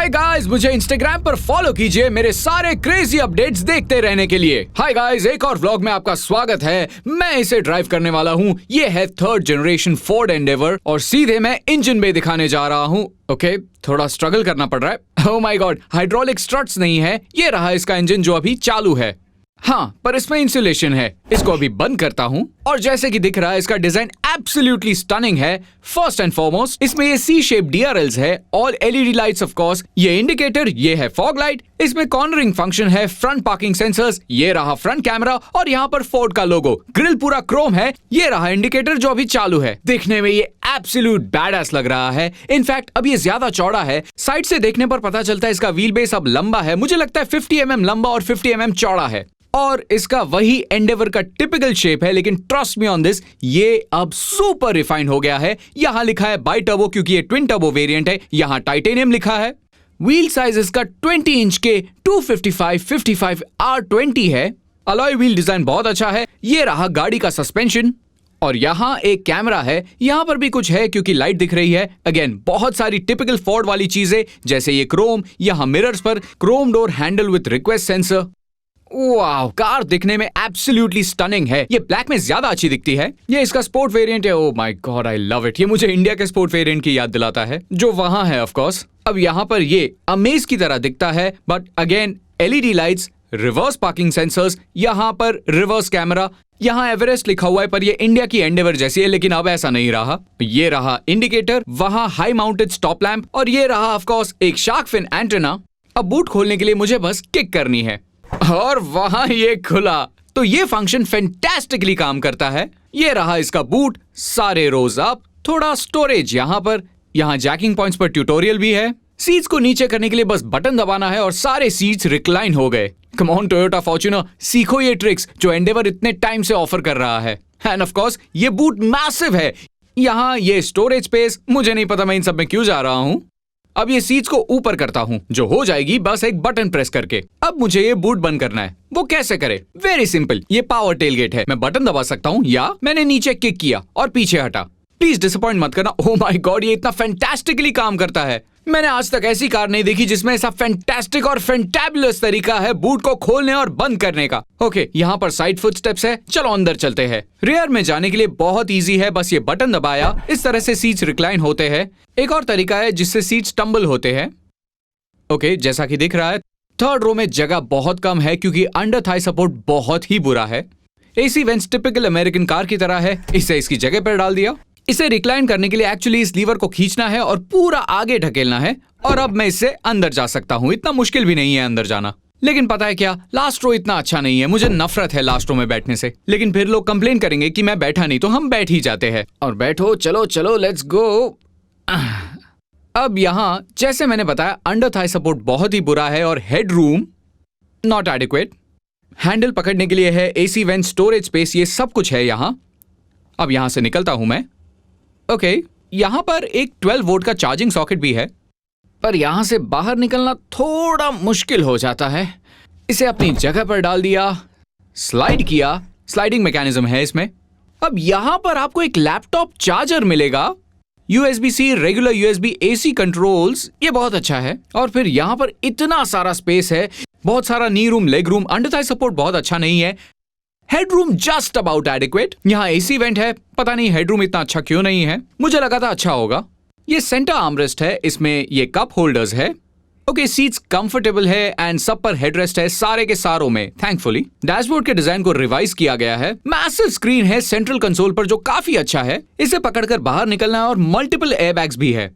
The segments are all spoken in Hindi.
हाय गाइस, मुझे इंस्टाग्राम पर फॉलो कीजिए मेरे सारे क्रेजी अपडेट्स देखते रहने के लिए। हाय गाइस, एक और व्लॉग में आपका स्वागत है। मैं इसे ड्राइव करने वाला हूँ। ये है थर्ड जनरेशन फोर्ड एंडेवर और सीधे मैं इंजन बे दिखाने जा रहा हूँ। ओके, थोड़ा स्ट्रगल करना पड़ रहा है। Oh my God, hydraulic struts नहीं है। ये रहा इसका इंजन जो अभी चालू है। हाँ, पर इसमें इंसुलेशन है। इसको अभी बंद करता हूँ और जैसे कि दिख रहा है इसका डिजाइन एब्सोल्युटली स्टनिंग है। फर्स्ट एंड फॉरमोस्ट इसमें ये सी शेप DRLs है, all LED lights off course, ये इंडिकेटर, ये है फॉग लाइट, इसमें कॉर्नरिंग फंक्शन है, फ्रंट पार्किंग सेंसर्स, ये रहा फ्रंट कैमरा और यहाँ पर फोर्ड का लोगो। ग्रिल पूरा क्रोम है। ये रहा इंडिकेटर जो अभी चालू है। देखने में ये एब्सोल्यूट बैडएस लग रहा है। इनफैक्ट अब ये ज्यादा चौड़ा है। साइड से देखने पर पता चलता है इसका व्हील बेस अब लंबा है। मुझे लगता है 50 mm लंबा और 50 mm चौड़ा है और इसका वही एंडेवर का टिपिकल शेप है, लेकिन ट्रस्ट मी ऑन दिस, ये अब सुपर रिफाइंड हो गया है। यहां लिखा है बाई टर्बो क्योंकि ये ट्विन टर्बो वेरिएंट है। यहां टाइटेनियम लिखा है। व्हील साइज इसका 20 इंच के 255/55 R20 है। अलॉय व्हील डिजाइन बहुत अच्छा है। ये रहा गाड़ी का सस्पेंशन और यहाँ एक कैमरा है। यहाँ पर भी कुछ है क्योंकि लाइट दिख रही है। अगेन बहुत सारी टिपिकल फोर्ड वाली चीजें, जैसे ये क्रोम, यहाँ मिरर्स पर Chrome door handle with request sensor. वाह, कार दिखने में एब्सोल्युटली स्टनिंग है। ये ब्लैक में ज्यादा अच्छी दिखती है। ये इसका स्पोर्ट वेरिएंट है। Oh my God, I love it. ये मुझे इंडिया के स्पोर्ट वेरिएंट की याद दिलाता है जो वहां है ऑफ कोर्स। अब यहाँ पर ये अमेज की तरह दिखता है, but again LED lights, reverse parking sensors, यहाँ पर रिवर्स कैमरा, यहाँ एवरेस्ट लिखा हुआ है पर ये इंडिया की एंडेवर जैसी है, लेकिन अब ऐसा नहीं रहा। ये रहा इंडिकेटर, वहां हाई माउंटेड स्टॉप लैंप और ये रहा ऑफ कोर्स एक शार्क फिन एंटेना। अब बूट खोलने के लिए मुझे बस किक करनी है और वहां ये खुला। तो ये फंक्शन फैंटास्टिकली काम करता है। ये रहा इसका बूट, सारे रोज अप, थोड़ा स्टोरेज यहाँ पर, यहाँ जैकिंग पॉइंट्स पर ट्यूटोरियल भी है। सीट्स को नीचे करने के लिए बस बटन दबाना है और सारे सीट्स रिक्लाइन हो गए। कम ऑन टोयोटा फॉर्च्यूनर, सीखो ये ट्रिक्स जो एंडेवर इतने टाइम से ऑफर कर रहा है। एंड ऑफ कोर्स ये बूट मैसिव है। यहाँ ये स्टोरेज स्पेस, मुझे नहीं पता मैं इन सब में क्यों जा रहा हूँ। अब ये सीट्स को ऊपर करता हूँ जो हो जाएगी बस एक बटन प्रेस करके। अब मुझे ये बूट बंद करना है। वो कैसे करे? वेरी सिंपल, ये पावर टेलगेट है। मैं बटन दबा सकता हूँ या मैंने नीचे किक किया और पीछे हटा। प्लीज डिसअपॉइंट मत करना। ओह माय गॉड, ये इतना फैंटास्टिकली काम करता है। मैंने आज तक ऐसी कार नहीं देखी जिसमें ऐसा फैंटास्टिक और फैंटाबुलस तरीका है बूट को खोलने और बंद करने का। ओके, यहाँ पर साइड फुटस्टेप्स है। चलो अंदर चलते हैं। रियर में जाने के लिए बहुत इजी है। बस ये बटन दबाया, इस तरह से सीट्स रिक्लाइन होते हैं। एक और तरीका है जिससे सीट्स टंबल होते हैं। ओके, जैसा कि दिख रहा है थर्ड रो में जगह बहुत कम है क्योंकि अंडर थाई सपोर्ट बहुत ही बुरा है। AC vents typical American car की तरह है। इसे इसकी जगह पर डाल दिया। इसे रिक्लाइन करने के लिए एक्चुअली इस लीवर को खींचना है और पूरा आगे ढकेलना है और अब मैं इससे अंदर जा सकता हूँ। इतना मुश्किल भी नहीं है अंदर जाना। लेकिन पता है क्या, लास्ट रो इतना अच्छा नहीं है। मुझे नफरत है लास्ट रो में बैठने से। लेकिन फिर लोग कंप्लेन करेंगे कि मैं बैठा नहीं, तो हम बैठ ही जाते हैं। और बैठो, चलो चलो, लेट्स गो। अब यहाँ जैसे मैंने बताया अंडर थाई सपोर्ट बहुत ही बुरा है और head room not adequate. Handle पकड़ने के लिए है, AC वेंट, स्टोरेज स्पेस, ये सब कुछ है यहाँ। अब यहाँ से निकलता हूं मैं। ओके, यहाँ पर एक 12 वोल्ट का चार्जिंग सॉकेट भी है, पर यहाँ से बाहर निकलना थोड़ा मुश्किल हो जाता है। इसे अपनी जगह पर डाल दिया, स्लाइड किया, स्लाइडिंग मैकेनिज्म है इसमें। अब यहाँ पर आपको एक लैपटॉप चार्जर मिलेगा, USB-C, regular USB, AC controls, ये बहुत अच्छा है। और फिर यहाँ पर इतना सारा स्पेस है, बहुत सारा नी room, leg room. Under Thai support बहुत अच्छा नहीं है। Headroom just about adequate. यहाँ AC वेंट है। पता नहीं हेडरूम इतना अच्छा क्यों नहीं है, मुझे लगा था अच्छा होगा। ये सेंटर आर्मरेस्ट है, इसमें ये कप होल्डर्स है। ओके, सीट्स कंफर्टेबल है एंड सब पर हेडरेस्ट है, सारे के सारों में थैंकफुली। डैशबोर्ड के डिजाइन को रिवाइज किया गया है। मैसिव स्क्रीन है सेंट्रल कंसोल पर जो काफी अच्छा है। इसे पकड़कर बाहर निकलना है और मल्टीपल एयरबैग्स भी है।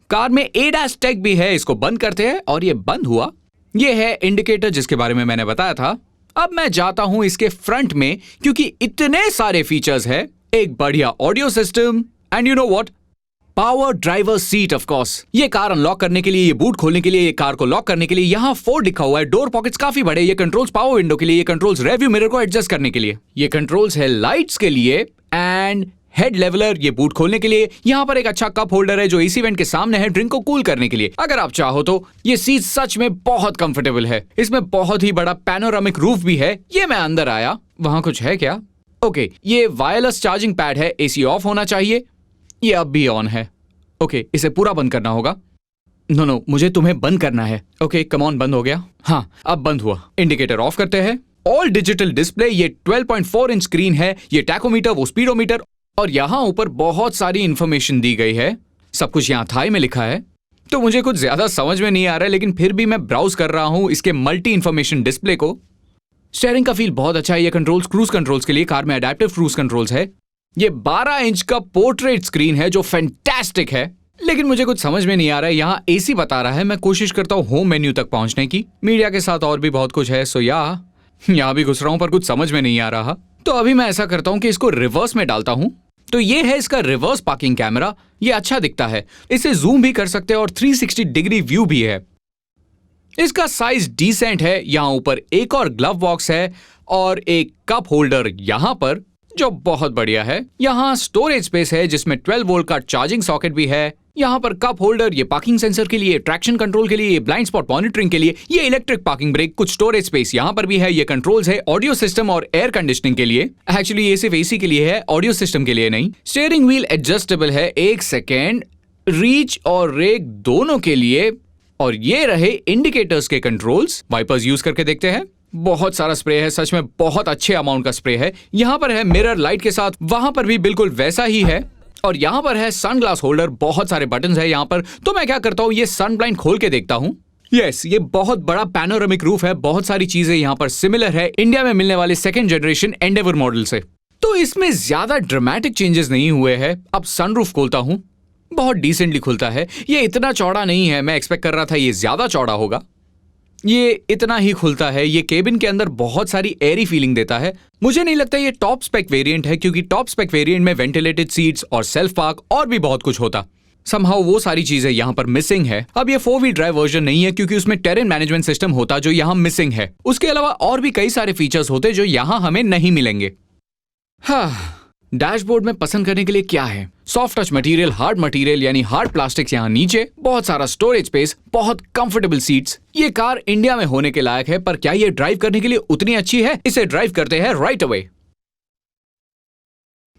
कार में ADAS टेक भी है। इसको बंद करते हैं और ये बंद हुआ। ये है इंडिकेटर जिसके बारे में मैंने बताया था। अब मैं जाता हूं इसके फ्रंट में क्योंकि इतने सारे फीचर्स है। एक बढ़िया audio system and you know what, power driver seat of course. ये कार अनलॉक करने के लिए, ये बूट खोलने के लिए, ये कार को लॉक करने के लिए। यहाँ फोर्ड लिखा हुआ है। डोर पॉकेट्स काफी बड़े। ये कंट्रोल्स पावर विंडो के लिए, ये कंट्रोल्स रेव्यू मिरर को एडजस्ट करने के लिए, ये कंट्रोल्स है लाइट्स के लिए एंड हेड लेवलर, ये बूट खोलने के लिए। यहाँ पर एक अच्छा कप होल्डर है जो AC वेंट के सामने है, ड्रिंक को कूल करने के लिए। अगर आप चाहो तो ये सीट सच में बहुत कंफर्टेबल है। इसमें बहुत ही बड़ा पैनोरामिक रूफ भी है। ये मैं अंदर आया, वहां कुछ है क्या? ओके, ये वायरलेस चार्जिंग पैड है। AC ऑफ होना चाहिए। ये अब भी ऑन है। ओके, इसे पूरा बंद करना होगा। नो, मुझे तुम्हें बंद करना है। ओके, कम ऑन, बंद हो गया। हाँ, अब बंद हुआ। इंडिकेटर ऑफ करते हैं। ऑल डिजिटल डिस्प्ले, ये 12.4 इंच स्क्रीन है, ये टैकोमीटर, वो स्पीडोमीटर, और यहाँ ऊपर बहुत सारी इंफॉर्मेशन दी गई है। सब कुछ यहाँ थाई में लिखा है, तो मुझे कुछ ज्यादा समझ में नहीं आ रहा है, लेकिन फिर भी मैं ब्राउज कर रहा हूँ इसके मल्टी इंफॉर्मेशन डिस्प्ले को। स्टीयरिंग का फील बहुत अच्छा है। ये कंट्रोल्स क्रूज कंट्रोल्स के लिए, कार में अडैप्टिव क्रूज कंट्रोल्स है। ये 12 इंच का पोर्ट्रेट स्क्रीन है जो फैंटास्टिक है, लेकिन मुझे कुछ समझ में नहीं आ रहा है। यहाँ एसी बता रहा है। मैं कोशिश करता हूँ होम मेन्यू तक पहुंचने की। मीडिया के साथ और भी बहुत कुछ है, सो यहाँ भी घुस रहा हूँ पर कुछ समझ में नहीं आ रहा। तो अभी मैं ऐसा करता हूँ कि इसको रिवर्स में डालता हूँ। तो ये है इसका रिवर्स पार्किंग कैमरा। ये अच्छा दिखता है, इसे जूम भी कर सकते हैं और 360 डिग्री व्यू भी है। इसका साइज डिसेंट है। यहाँ ऊपर एक और ग्लव बॉक्स है और एक कप होल्डर यहाँ पर, जो बहुत बढ़िया है। यहाँ स्टोरेज स्पेस है जिसमें 12 वोल्ट का चार्जिंग सॉकेट भी है। यहाँ पर कप होल्डर, ये पार्किंग सेंसर के लिए, ट्रैक्शन कंट्रोल के लिए, ये ब्लाइंड स्पॉट मॉनिटरिंग के लिए, ये इलेक्ट्रिक पार्किंग ब्रेक, कुछ स्टोरेज स्पेस यहाँ पर भी है। ये कंट्रोल्स है ऑडियो सिस्टम और एयर कंडीशनिंग के लिए। एक्चुअली ये सिर्फ एसी के लिए है, ऑडियो सिस्टम के लिए नहीं। स्टीयरिंग व्हील एडजस्टेबल है, 1 सेकेंड, रीच और रेक दोनों के लिए। और ये रहे इंडिकेटर्स के कंट्रोल्स। वाइपर्स यूज करके देखते हैं। बहुत सारा स्प्रे है, सच में बहुत अच्छे अमाउंट का स्प्रे है। यहाँ पर है मिरर लाइट के साथ, वहां पर भी बिल्कुल वैसा ही है। और यहाँ पर है सनग्लास होल्डर, बहुत सारे बटन्स है यहाँ पर। तो मैं क्या करता हूँ, ये सन ब्लाइंड खोल के देखता हूँ। यस, ये बहुत बड़ा पैनोरामिक रूफ है। बहुत सारी चीजें यहाँ पर सिमिलर है इंडिया में मिलने वाले 2nd जनरेशन एंडेवर मॉडल से। तो इसमें ज्यादा ड्रामेटिक चेंजेस नहीं हुए हैं। अब सनरूफ खोलता हूँ, बहुत डिसेंटली खुलता है। ये इतना चौड़ा नहीं है, मैं एक्सपेक्ट कर रहा था ये ज्यादा चौड़ा होगा। ये इतना ही खुलता है। ये केबिन के अंदर बहुत सारी एयरी फीलिंग देता है। मुझे नहीं लगता ये टॉप स्पेक वेरिएंट है, क्योंकि टॉप स्पेक वेरिएंट में वेंटिलेटेड सीट्स और सेल्फ पार्क और भी बहुत कुछ होता। समहाउ वो सारी चीजें यहाँ पर मिसिंग है। अब ये 4 व्हील ड्राइव वर्जन नहीं है, क्योंकि उसमें टेरेन मैनेजमेंट सिस्टम होता जो यहाँ मिसिंग है। उसके अलावा और भी कई सारे फीचर्स होते जो यहाँ हमें नहीं मिलेंगे। हाँ, डैशबोर्ड में पसंद करने के लिए क्या है? Soft touch material, hard material यानी हार्ड प्लास्टिक्स यहाँ नीचे, बहुत सारा स्टोरेज स्पेस, बहुत कंफर्टेबल सीट्स। ये कार इंडिया में होने के लायक है, पर क्या ये ड्राइव करने के लिए उतनी अच्छी है? इसे ड्राइव करते हैं राइट अवे।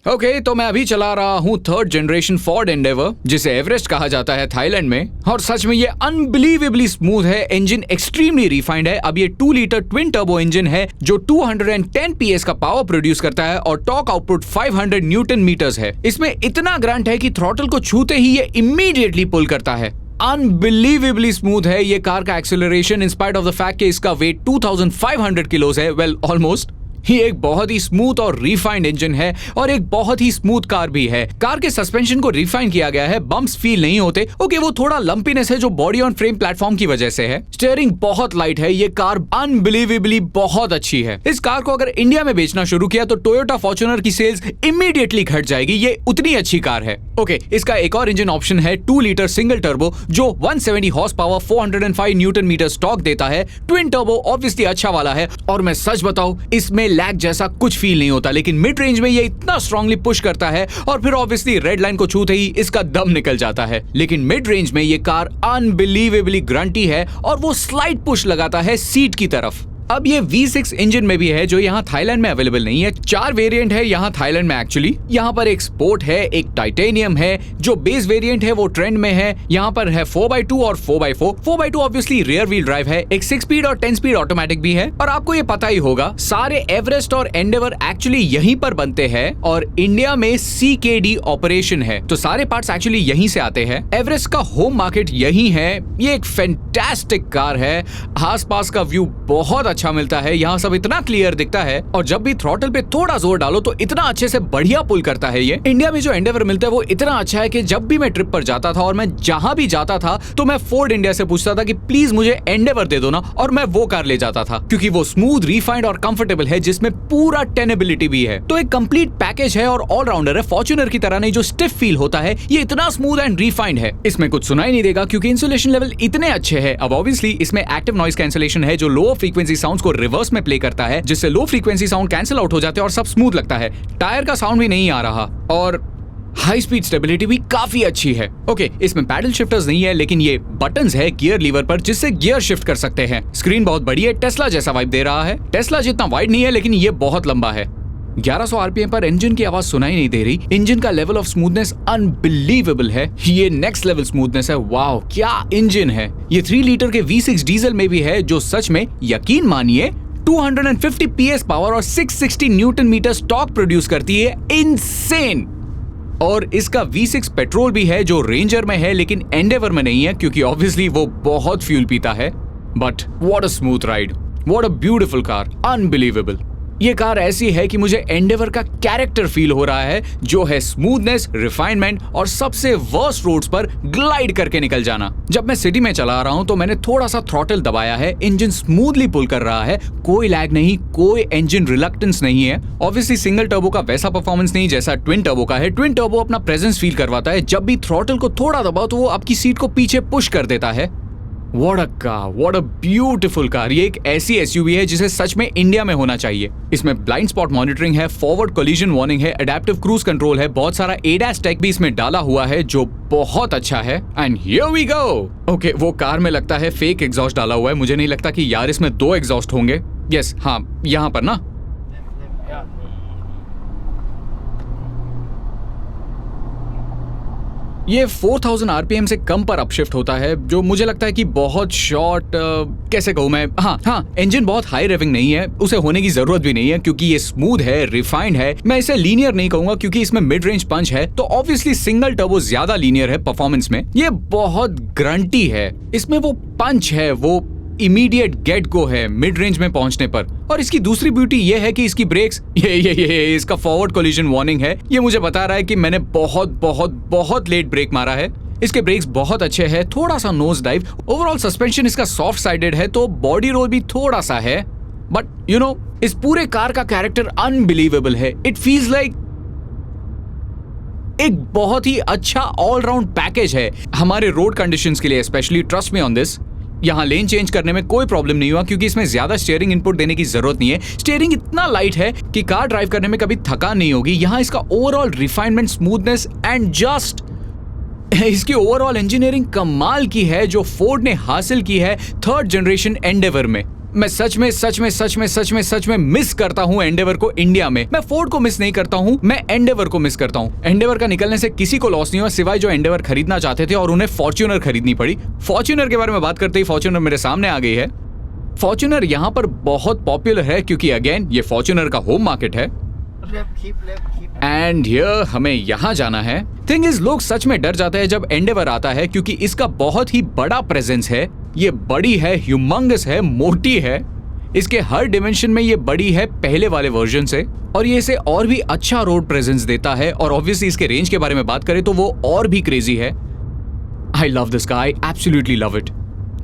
ओके, तो मैं अभी चला रहा हूँ 3rd जनरेशन फोर्ड एंडेवर, जिसे एवरेस्ट कहा जाता है थाईलैंड में। और सच में ये अनबिलीवेबली स्मूथ है। इंजन एक्सट्रीमली रिफाइंड है। अब ये 2 लीटर ट्विन टर्बो इंजन है जो 210 PS का पावर प्रोड्यूस करता है और टॉर्क आउटपुट 500 न्यूटन मीटर्स है। इसमें इतना ग्रंट है कि थ्रॉटल को छूते ही ये इमीडिएटली पुल करता है। अनबिलीवेबली स्मूथ है ये कार का acceleration, in spite of the fact कि इसका वेट 2500 किलोज है। Well, almost. ये एक बहुत ही स्मूथ और रिफाइंड इंजन है और एक बहुत ही स्मूथ कार भी है। कार के सस्पेंशन को रिफाइन किया गया है, बम्प्स फील नहीं होते। ओके, वो थोड़ा लंपीनेस है जो बॉडी ऑन फ्रेम प्लेटफॉर्म की वजह से है। स्टीयरिंग बहुत लाइट है। ये कार अनबिलीवेबली बहुत अच्छी है। इस कार को अगर इंडिया में बेचना शुरू किया तो टोयोटा फॉर्च्यूनर की सेल्स इमीडिएटली घट जाएगी। ये उतनी अच्छी कार है। ओके, इसका एक और इंजन ऑप्शन है 2 लीटर सिंगल टर्बो जो 170 horse power 405 newton metre torque देता है। ट्विन टर्बो ऑब्वियसली अच्छा वाला है और मैं सच बताऊं इसमें लैग जैसा कुछ फील नहीं होता, लेकिन मिड रेंज में ये इतना स्ट्रांगली पुश करता है और फिर ऑब्वियसली रेड लाइन को छूते ही इसका दम निकल जाता है। लेकिन मिड रेंज में ये कार अनबिलीवेबली ग्रंटी है और वो स्लाइड पुश लगाता है सीट की तरफ। अब ये V6 इंजन में भी है जो यहाँ थाईलैंड में अवेलेबल नहीं है। 4 वेरिएंट है यहाँ थाईलैंड में एक्चुअली। यहाँ पर एक स्पोर्ट है, एक टाइटेनियम है। जो बेस वेरिएंट है वो ट्रेंड में है। यहाँ पर है 4x2 और 4x4। 4x2 obviously rear wheel drive है। एक 6 स्पीड और 10 स्पीड ऑटोमेटिक भी है। और आपको ये पता ही होगा सारे एवरेस्ट और एंडेवर एक्चुअली यहीं पर बनते हैं और इंडिया में CKD ऑपरेशन है, तो सारे पार्ट्स एक्चुअली यहीं से आते हैं। एवरेस्ट का होम मार्केट यहीं है। ये एक फैंटास्टिक कार है। आसपास का व्यू बहुत अच्छा मिलता है। यहाँ सब इतना क्लियर दिखता है और जब भी थ्रॉटल पे थोड़ा जोर डालो तो इतना अच्छे से बढ़िया पुल करता है ये। इंडिया में जो एंडेवर मिलता है वो इतना अच्छा है कि जब भी मैं ट्रिप पर जाता था और मैं जहां भी जाता था तो मैं फोर्ड इंडिया से पूछता था कि प्लीज मुझे एंडेवर दे दो ना, और मैं वो कार ले जाता था क्योंकि वो स्मूथ, रिफाइंड और कंफर्टेबल है, जिसमें पूरा टेनेबिलिटी भी है। तो एक कंप्लीट पैकेज है और ऑलराउंडर है। फॉर्च्यूनर की तरह नहीं जो स्टिफ फील होता है, ये इतना स्मूथ एंड रिफाइंड है। इसमें कुछ सुनाई नहीं देगा क्योंकि इंसुलेशन लेवल इतने अच्छे है। अब ऑब्वियसली इसमें एक्टिव नॉइस कैंसिलेशन है जो लोअर फ्रीक्वेंसी साउंड्स को रिवर्स में प्ले करता है, जिससे low frequency sound cancel out हो जाते हैं और सब स्मूथ लगता है। टायर का साउंड भी नहीं आ रहा और हाई स्पीड स्टेबिलिटी भी काफी अच्छी है। ओके, इसमें पैडल शिफ्टर्स नहीं है लेकिन ये बटन्स है गियर लीवर पर जिससे गियर शिफ्ट कर सकते हैं। स्क्रीन बहुत बड़ी है, टेस्ला जैसा वाइब दे रहा है। टेस्ला जितना वाइड नहीं है लेकिन ये बहुत लंबा है। 1100 आरपीएम पर इंजन की आवाज सुनाई नहीं दे रही। इंजन का लेवल ऑफ स्मूथनेस अनबिलीवेबल है। ये नेक्स्ट लेवल स्मूथनेस है। वाओ, क्या इंजन है। ये 3 लीटर के V6 डीजल में भी है, जो सच में यकीन मानिए 250 PS पावर और 660 न्यूटन मीटर टॉर्क प्रोड्यूस करती है। इनसेन। और इसका V6 पेट्रोल भी है, जो रेंजर में है लेकिन एंडेवर में नहीं है, क्योंकि ऑब्वियसली वो बहुत फ्यूल पीता है। But what a smooth ride, what a beautiful car, unbelievable. ये कार ऐसी है कि मुझे एंडेवर का कैरेक्टर फील हो रहा है, जो है स्मूथनेस, रिफाइनमेंट और सबसे वर्स्ट रोड्स पर ग्लाइड करके निकल जाना। जब मैं सिटी में चला रहा हूं तो मैंने थोड़ा सा थ्रॉटल दबाया है, इंजन स्मूथली पुल कर रहा है, कोई लैग नहीं, कोई इंजन रिलक्टेंस नहीं है। ऑब्वियसली सिंगल टर्बो का वैसा परफॉर्मेंस नहीं जैसा ट्विन टर्बो का है। ट्विन टर्बो अपना प्रेजेंस फील करवाता है, जब भी थ्रॉटल को थोड़ा दबाओ तो वो आपकी सीट को पीछे पुश कर देता है। What a car, what a beautiful car। ये एक ऐसी SUV है जिसे सच में इंडिया में होना चाहिए। इसमें ब्लाइंड स्पॉट मॉनिटरिंग है, फॉरवर्ड कोलिजन वार्निंग है, एडेप्टिव क्रूज कंट्रोल है, बहुत सारा ADAS टेक भी इसमें डाला हुआ है, जो बहुत अच्छा है। And here we go. Okay, वो कार में लगता है फेक एग्जॉस्ट डाला हुआ है। मुझे नहीं लगता कि यार इसमें 2 एग्जॉस्ट होंगे। यस, हाँ, यहाँ पर ना। ये 4000 आरपीएम से कम पर अपशिफ्ट होता है, जो मुझे लगता है कि बहुत शॉर्ट, कैसे कहूँ मैं, हाँ, इंजन बहुत हाई रेविंग नहीं है, उसे होने की जरूरत भी नहीं है, क्योंकि ये स्मूथ है, रिफाइंड है। मैं इसे लीनियर नहीं कहूंगा, क्योंकि इसमें मिड रेंज पंच है, तो ऑब्वियसली सिंगल टर्बो ज्यादा लीनियर है परफॉर्मेंस में। ये बहुत ग्रंटी है, इसमें वो पंच है, वो इमीडिएट गेट गो है मिड रेंज में पहुंचने पर। और इसकी दूसरी ब्यूटी ये है कि इसकी ब्रेक्स, ये इसका फॉरवर्ड कोलिजन वार्निंग है। ये मुझे बता रहा है कि मैंने बहुत लेट ब्रेक मारा है। इसके ब्रेक्स बहुत अच्छे हैं, थोड़ा सा नोज डाइव। ओवरऑल सस्पेंशन इसका सॉफ्ट साइडेड है, तो बॉडी रोल भी थोड़ा सा है। बट यू नो, इस पूरे कार का कैरेक्टर अनबिलीवेबल है। इट फील्स लाइक एक बहुत ही अच्छा ऑलराउंड पैकेज है हमारे रोड कंडीशंस के लिए, specially. Trust me on this. यहाँ लेन चेंज करने में कोई प्रॉब्लम नहीं हुआ, क्योंकि इसमें ज्यादा स्टीयरिंग इनपुट देने की जरूरत नहीं है। स्टीयरिंग इतना लाइट है कि कार ड्राइव करने में कभी थकान नहीं होगी। यहाँ इसका overall refinement, smoothness and just इसकी ओवरऑल इंजीनियरिंग कमाल की है, जो फोर्ड ने हासिल की है 3rd जनरेशन एंडेवर में। मैं सच में मिस करता हूं एंडेवर को इंडिया में। मैं फोर्ड को मिस नहीं करता हूं, मैं एंडेवर को मिस करता हूं। एंडेवर का निकलने से किसी को लॉस नहीं हुआ, सिवाय जो एंडेवर खरीदना चाहते थे और उन्हें फॉर्च्यूनर खरीदनी पड़ी। फॉर्च्यूनर के बारे में बात करते ही फॉर्च्यूनर मेरे सामने आ गई है। फॉर्च्यूनर यहाँ पर बहुत पॉपुलर है, क्योंकि अगेन ये फॉर्च्यूनर का होम मार्केट है। एंड हियर हमें यहाँ जाना है। थिंग इज, लोग सच में डर जाते हैं जब एंडेवर आता है, क्योंकि इसका बहुत ही बड़ा प्रेजेंस है। ये बड़ी है, ह्यूमंगस है, मोटी है। इसके हर डिमेंशन में ये बड़ी है पहले वाले वर्जन से, और ये इसे और भी अच्छा रोड प्रेजेंस देता है। और ऑब्वियसली इसके रेंज के बारे में बात करें तो वो और भी क्रेजी है। I love this car, I absolutely love it.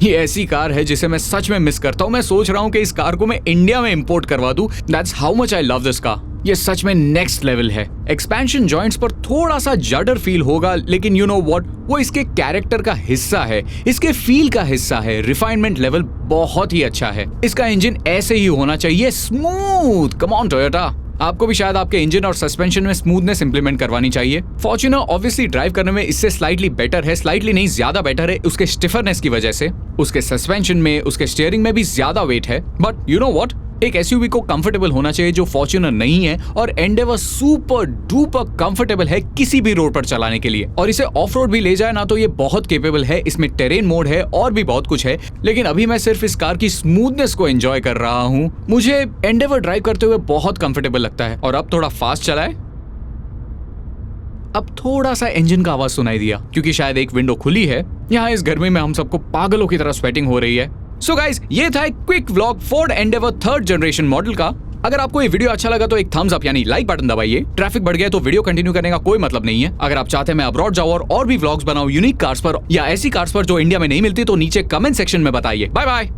ये ऐसी कार है जिसे मैं सच में मिस करता हूँ। मैं सोच रहा हूँ कि इस कार को मैं इंडिया में इंपोर्ट करवा दूं। That's how much I love this car. ये सच में नेक्स्ट लेवल है। एक्सपेंशन जॉइंट्स पर थोड़ा सा जडर फील होगा, लेकिन यू नो व्हाट, वो इसके कैरेक्टर का हिस्सा है, इसके फील का हिस्सा है। रिफाइनमेंट लेवल बहुत ही अच्छा है। इसका इंजन ऐसे ही होना चाहिए, स्मूथ। कम ऑन टोयोटा, आपको भी शायद आपके इंजन और सस्पेंशन में स्मूथनेस इंप्लीमेंट करवानी चाहिए। फॉर्च्यूनर ऑब्वियसली ड्राइव करने में इससे स्लाइटली बेटर है, स्लाइटली नहीं ज्यादा बेटर है, उसके स्टिफरनेस की वजह से। उसके सस्पेंशन में, उसके स्टीयरिंग में भी ज्यादा वेट है। बट यू नो व्हाट, एक एसयूवी को कंफर्टेबल होना चाहिए, जो फॉर्च्यूनर नहीं है। और एंडेवर सुपर डुपर कंफर्टेबल है किसी भी रोड पर चलाने के लिए, और इसे ऑफ रोड भी ले जाए ना तो ये बहुत केपेबल है। इसमें टेरेन मोड है और भी बहुत कुछ है, लेकिन अभी मैं सिर्फ इस कार की स्मूथनेस को एंजॉय कर रहा हूँ। मुझे एंडेवर ड्राइव करते हुए बहुत कंफर्टेबल लगता है। और अब थोड़ा फास्ट चलाए। अब थोड़ा सा इंजन का आवाज सुनाई दिया, क्योंकि शायद एक विंडो खुली है। यहाँ इस गर्मी में हम सबको पागलों की तरह स्वेटिंग हो रही है। सो गाइस, ये था एक quick vlog Ford Endeavour 3rd generation model का। अगर आपको ये वीडियो अच्छा लगा तो एक थम्स अप यानी लाइक बटन दबाइए। ट्रैफिक बढ़ गया तो वीडियो कंटिन्यू करने का कोई मतलब नहीं है। अगर आप चाहते हैं मैं अब्रॉड जाऊं और भी व्लॉग्स बनाऊं यूनिक कार्स पर या ऐसी कार्स पर जो इंडिया में नहीं मिलती, तो नीचे कमेंट सेक्शन में बताइए। Bye bye.